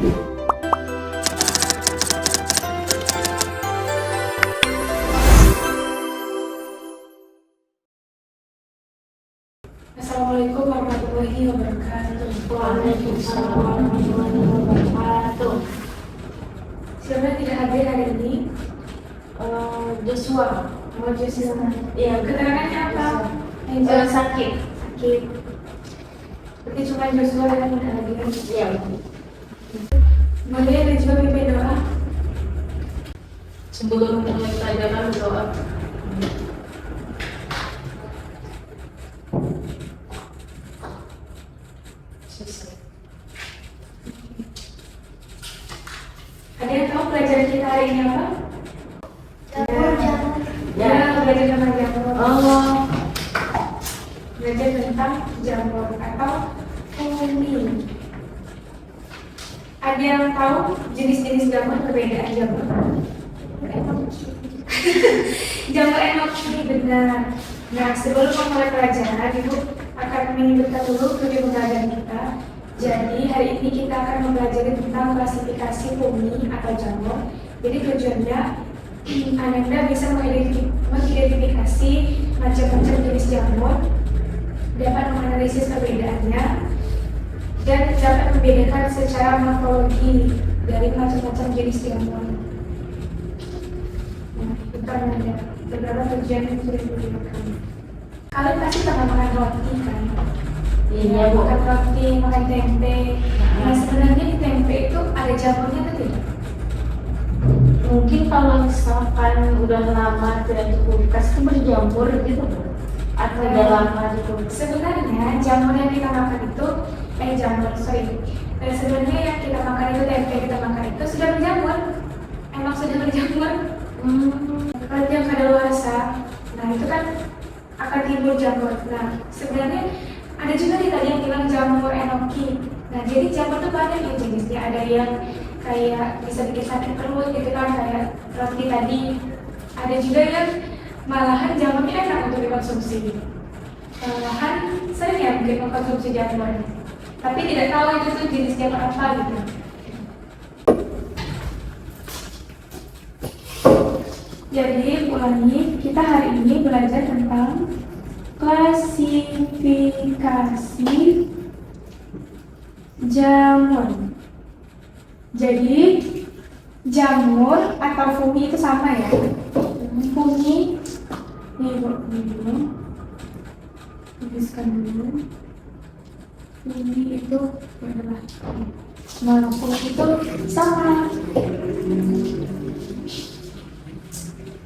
Assalamualaikum warahmatullahi wabarakatuh. Waalaikumsalam warahmatullahi wabarakatuh. Siapa yang tidak hadir hari ini? Joshua, Joshua. ya Keterangannya apa? sakit. Sakit. Berarti cuma Joshua yang tidak hadir. Ya. Boleh dan juga pimpin doa. Sebelum mulai pelajaran doa. Ada yang tahu pelajaran kita hari ini apa? Ya. Belajar tentang jamur. Oh, Belajar tentang jamur atau fungsi. Ada yang tahu jenis-jenis jamur, perbedaan jamur? Jamur enoki, benar. Nah, sebelum memulai pelajaran, Ibu akan menyebutkan dulu tujuan pembelajaran kita. Jadi, hari ini kita akan mempelajari tentang klasifikasi fungi atau jamur. Jadi, tujuannya Anda bisa mengidentifikasi macam-macam jenis jamur, dapat menganalisis perbedaannya, dan dapat membedakan secara morfologi dari macam-macam jenis jamur. Nah, itu ada beberapa tujuan yang sudah diberikan. Kalian pasti pernah makan roti kan? iya Bu. Makan roti, makan tempe. Nah, sebenarnya di tempe itu ada jamurnya atau tidak? Mungkin kalau misalkan udah lama tidak dikulkas itu berjamur gitu Bu. Atau udah lama dikulkas. Sebenarnya jamur yang kita makan itu, sebenarnya yang kita makan itu tempe kita makan itu sudah berjamur. Emang sudah berjamur. Kalau yang kadaluarsa, nah itu kan akan timbul jamur. Nah, sebenarnya ada juga nih tadi yang bilang jamur enoki. Nah, jadi jamur itu banyak ya jenisnya. Ada yang kayak bisa bikin sakit perut gitu kan, kayak roti tadi. Ada juga yang malahan jamurnya enak untuk dikonsumsi. Malahan sering ya mungkin mengkonsumsi jamur. Tapi tidak tahu itu tuh jenis jamur apa gitu. Jadi, ulangi, kita hari ini belajar tentang klasifikasi jamur. Jadi, jamur atau fungi itu sama ya. Fungi, ini dulu, tuliskan dulu. Fungi itu adalah, nah fungi itu sama.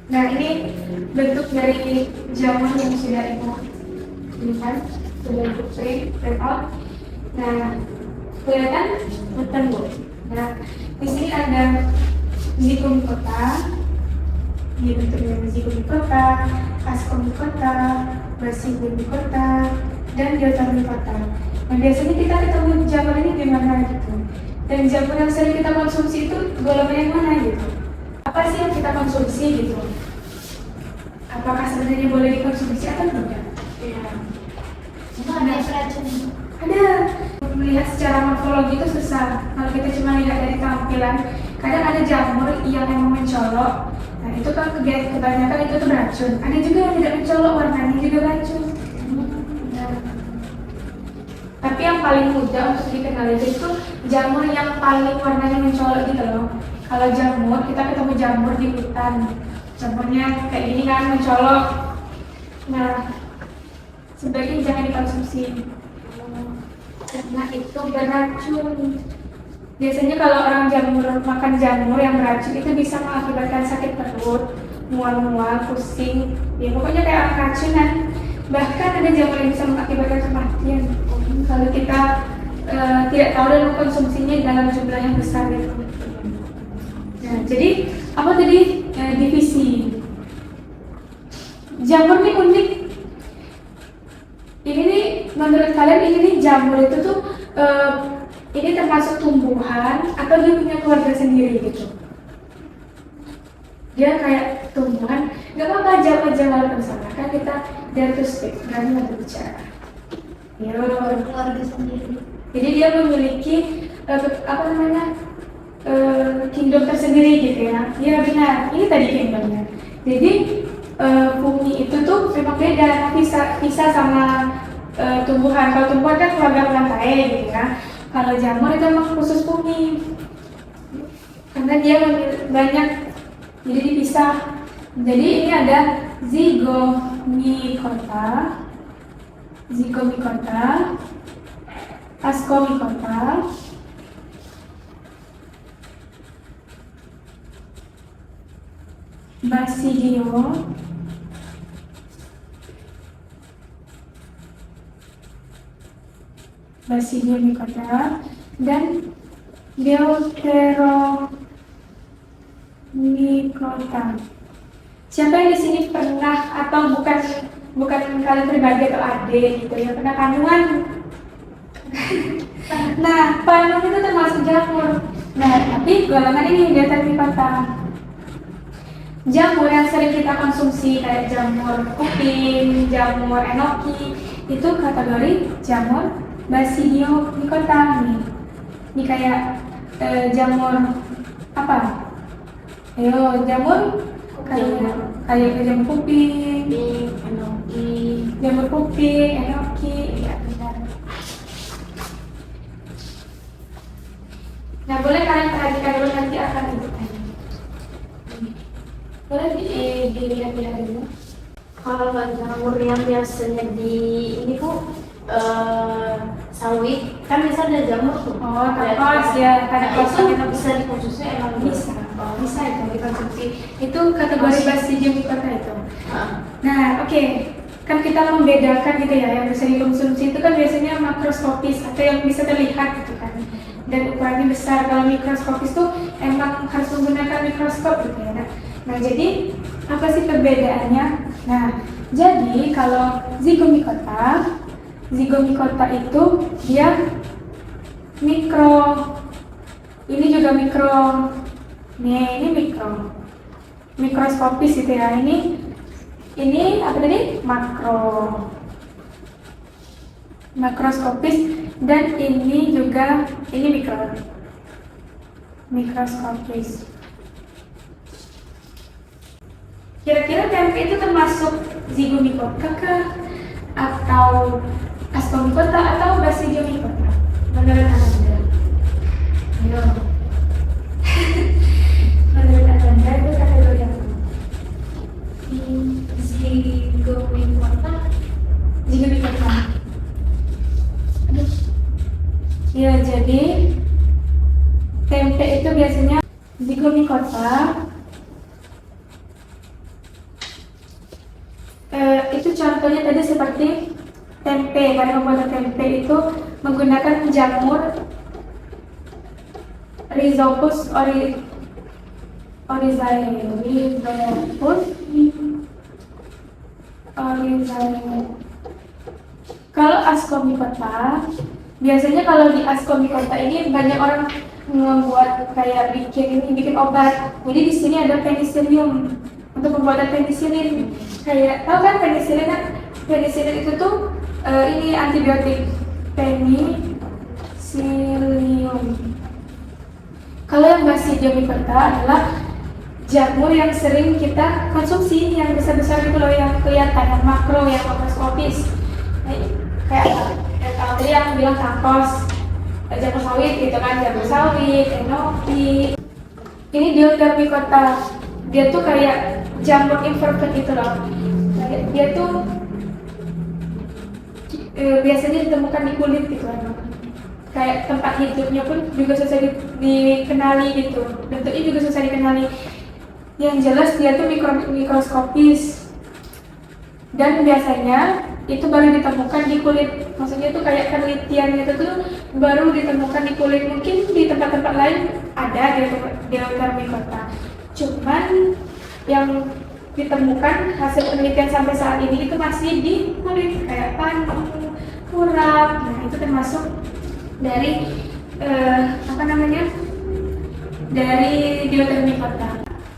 Nah, ini bentuk dari jamur yang sudah Ibu lihat, sudah Ibu print out. Nah, kelihatan betul Bu. Nah, di sini ada zigomicota, ini bentuknya zigomicota, ascomicota, basigomicota, dan diatomicota. Nah, biasanya kita ketemu jamur ini di mana gitu. Dan jamur yang sering kita konsumsi itu golongan yang mana gitu. Apa sih yang kita konsumsi gitu? Apakah sebenarnya boleh dikonsumsi atau tidak? Ya. Ada racun. Ada. Melihat secara morfologi itu susah. Kalau kita cuma lihat dari tampilan, kadang ada jamur yang memang mencolok. Nah, itu kan kebanyakan itu tuh beracun. Ada juga yang tidak mencolok, warnanya juga beracun. Nah. Tapi yang paling mudah untuk dikenal itu jamur yang paling warnanya mencolok gitu loh. Kalau jamur, kita ketemu jamur di hutan. Jamurnya kayak gini kan, mencolok. Nah, sebaiknya jangan dikonsumsi karena itu beracun. Biasanya kalau orang makan jamur yang beracun itu bisa mengakibatkan sakit perut, mual-mual, pusing. Ya pokoknya kayak orang keracunan. Bahkan ada jamur yang bisa mengakibatkan kematian. Kalau kita tidak tahu dan mengkonsumsinya dalam jumlah yang besar gitu. Nah, jadi apa tadi divisi jamur ini unik. Ini nih menurut kalian ini nih jamur itu tuh ini termasuk tumbuhan atau dia punya keluarga sendiri gitu? Dia kayak tumbuhan, nggak apa-apa jawab bersama kan kita dare to speak, berani untuk bicara. Ya, Keluarga sendiri. Jadi dia memiliki apa namanya kingdom tersendiri gitu ya. Iya benar, ini tadi kingdomnya. Jadi fungi itu tuh memang beda, bisa sama tumbuhan. Kalau tumbuhan kan keluarga rantai gitu ya. Kalau jamur itu memang khusus fungi, karena dia banyak, jadi dipisah. Jadi ini ada zygomicota, ascomicota, Basidiomycota, dan Deuteromycota. Siapa yang di sini pernah, atau bukan kalian pribadi atau adik gitu ya, pernah kandungan? Nah, panum itu termasuk jamur. Nah, tapi golongan ini Deuteromycota. Jamur yang sering kita konsumsi kayak jamur kuping, jamur enoki, itu kategori jamur Basidiomycota nih. Ini kayak jamur apa? Ayo, jamur kayak jamur kuping, enoki, jamur kuping, enoki, ya benar. Nah, boleh kalian perhatikan dulu, nanti akan ibu tanya. Boleh dilihat dulu. kalau jamur yang biasanya di ini Bu, sawit kan biasa ada jamur tuh. Oh, kakos ya, karena Nah, kosong itu bisa dikonsumsi emang bisa. Bisa itu dikonsumsi. Itu kategori Basidiomycota itu. Nah, oke. Kan kita membedakan gitu ya, yang bisa dikonsumsi itu kan biasanya makroskopis atau yang bisa terlihat gitu kan. Dan ukurannya besar. Kalau mikroskopis tuh emang harus menggunakan mikroskop gitu ya. Nah, jadi apa sih perbedaannya? Nah, jadi kalau zygomicota itu dia mikro. Ini juga mikro. Nih, ini mikro. Mikroskopis gitu ya. Ini apa tadi? Makroskopis, dan ini juga mikroskopis. Kira-kira tempe itu termasuk zygomicota kah? Atau ascomicota atau Basidiomycota? Menurut Anda? Ayo. Menurut Anda itu kategori apa? Zygomicota. Ya, jadi tempe itu biasanya zygomicota. Itu contohnya tadi seperti tempe. Karena pembuatan tempe itu menggunakan jamur Rhizopus oryzae. Kalau ascomicota, biasanya kalau di ascomicota ini banyak orang membuat kayak bikin obat. Jadi di sini ada penicillium untuk pembuatan penicillin. Kayak tahu kan penicillin itu tuh ini antibiotik, penicillium. Kalau yang Basidiomycota adalah jamur yang sering kita konsumsi, yang besar-besar gitu loh, yang kelihatan, yang makro, yang makroskopis. Kayak kalau tadi yang bilang kakos, jamur sawit gitu kan, jamur sawit, enoki. Ini Deuteromycota, dia tuh kayak jamur inverted gitu loh. Dia tuh biasanya ditemukan di kulit gitu kan. Kayak tempat hidupnya pun juga susah dikenali gitu. Bentuknya juga susah dikenali. Yang jelas dia tuh mikroskopis. Dan biasanya itu baru ditemukan di kulit. Maksudnya tuh kayak penelitian itu tuh baru ditemukan di kulit. Mungkin di tempat-tempat lain ada Deuteromycota. Cuman yang ditemukan hasil penelitian sampai saat ini itu masih di kulit, kayak panu, kurap. Nah, itu termasuk dari dari Deuteromycota.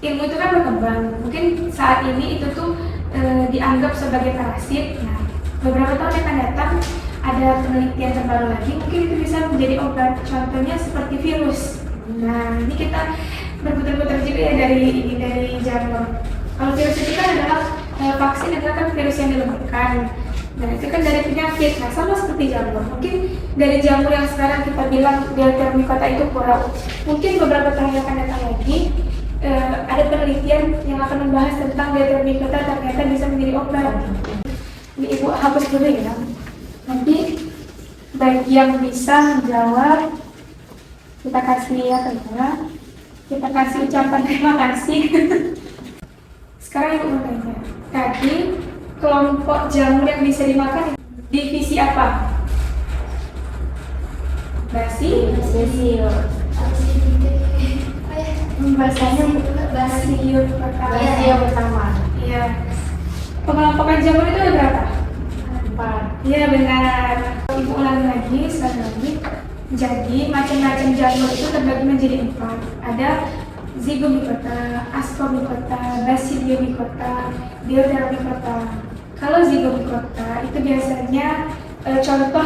Ilmu itu kan berkembang. Mungkin saat ini itu tuh dianggap sebagai parasit. Nah, beberapa tahun yang akan datang ada penelitian terbaru lagi, mungkin itu bisa menjadi obat. Contohnya seperti virus. Nah, ini kita berputar-putar juga ya dari jamur. Kalau virus itu kan adalah vaksin adalah kan virus yang dilemahkan. Nah, itu kan dari penyakit. Nah, sama seperti jamur. Mungkin dari jamur yang sekarang kita bilang Deuteria micota itu kurang. Mungkin beberapa tahun yang akan datang lagi ada penelitian yang akan membahas tentang Deuteria micota ternyata bisa menjadi obat. Ini Ibu hapus dulu ya. Nanti bagi yang bisa menjawab kita kasih ya teman. Kita kasih ucapan terima kasih. Sekarang Ibu mau tanya. Tadi kelompok jamur yang bisa dimakan divisi apa? Basil. Bahasanya Basil pertama. Basil pertama. Iya. Pengelompokan jamur itu ada berapa? 4. Iya benar. Ibu ulangi lagi, sekali lagi. Jadi macam-macam jamur itu terbagi menjadi 4. Ada Zygomicota, Ascomycota, Basidiomycota, Deuteria micota. Kalau Zygomicota itu biasanya contoh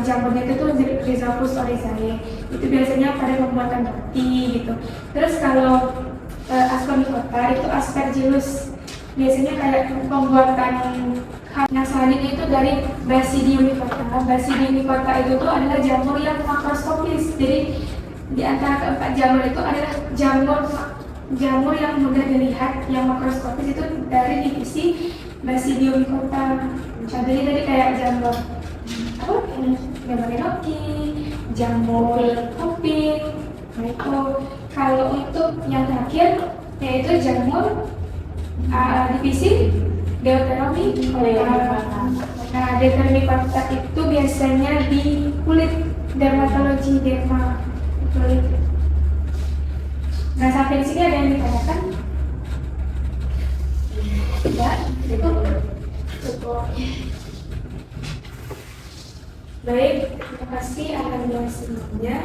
jamurnya itu tuh Rhizopus oryzae. Itu biasanya pada pembuatan roti gitu. Terus kalau Ascomycota itu Aspergillus. Biasanya kayak pembuatan nah selanjutnya itu dari Basidiomycota. Basidiomycota itu tuh adalah jamur yang makroskopis. Jadi di antara keempat jamur itu adalah jamur yang mudah dilihat, yang makroskopis itu dari divisi Basidiomycota. Contohnya tadi kayak jamur apa? Jamur enoki, jamur kuping. Nah itu kalau untuk yang terakhir yaitu jamur divisi Deuteria micota. Nah, Deuteria micota itu biasanya di kulit, dermatologi derma kulit. Nah, sampai di sini ada yang ditanyakan? Tidak, itu cukup. Baik, terima kasih akan penjelasannya.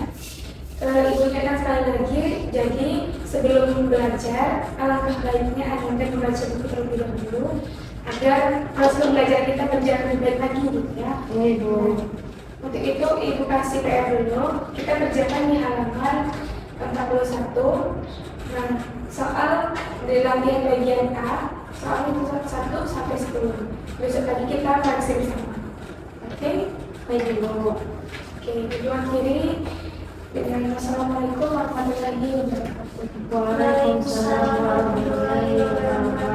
Ibu ingatkan sekali lagi, jadi sebelum belajar, alangkah baiknya Anda membaca buku terlebih dahulu agar proses belajar kita berjalan lebih baik lagi gitu ya. Ibu. Untuk itu Ibu kasih PR dulu, kita kerjakan di halaman 41. Nah, soal dari latihan bagian A, soal itu 1 sampai 10. Besok tadi kita praktek bersama. Oke? Baik Ibu. Oke, Ibu akhiri dengan Assalamualaikum warahmatullahi wabarakatuh. Waalaikumsalam warahmatullahi wabarakatuh.